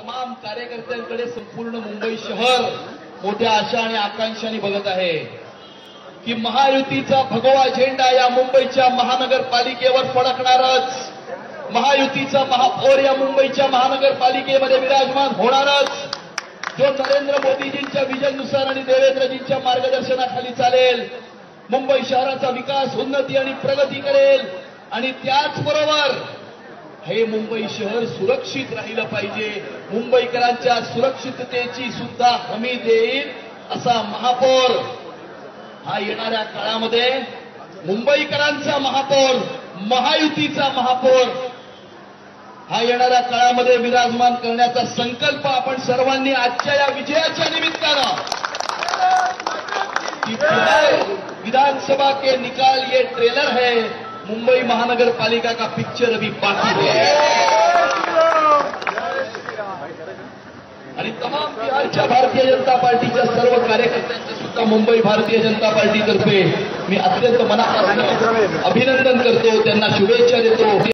तमाम कार्यकर्त्यांकडे संपूर्ण मुंबई शहर मोठ्या आशा आणि आकांक्षाने बघत आहे की महायुतीचा भगवा झेंडा या मुंबईच्या महानगरपालिकेवर फडकणारच, महायुतीचा महापौर या मुंबईच्या महानगरपालिकेमध्ये विराजमान होणारच, जो नरेंद्र मोदीजींच्या विजननुसार आणि देवेंद्रजींच्या मार्गदर्शनाखाली चालेल, मुंबई शहराचा विकास, उन्नती आणि प्रगती करेल आणि त्याचबरोबर हे मुंबई शहर सुरक्षित राहिलं पाहिजे, मुंबईकरांच्या सुरक्षिततेची सुद्धा हमी देईल असा महापौर हा येणाऱ्या काळामध्ये मुंबईकरांचा महापौर, महायुतीचा महापौर हा येणाऱ्या काळामध्ये विराजमान करण्याचा संकल्प आपण सर्वांनी आजच्या या विजयाच्या निमित्तानं, विधानसभा के निकाल ये ट्रेलर है, मुंबई महानगर पालिका का पिक्चर अभी बाकी है आणि तमाम बिहारच्या भारतीय जनता पार्टीच्या सर्व कार्यकर्त्यांचे सुद्धा मुंबई भारतीय जनता पार्टीतर्फे मी अत्यंत मनापासून अभिनंदन करतो, त्यांना शुभेच्छा देतो।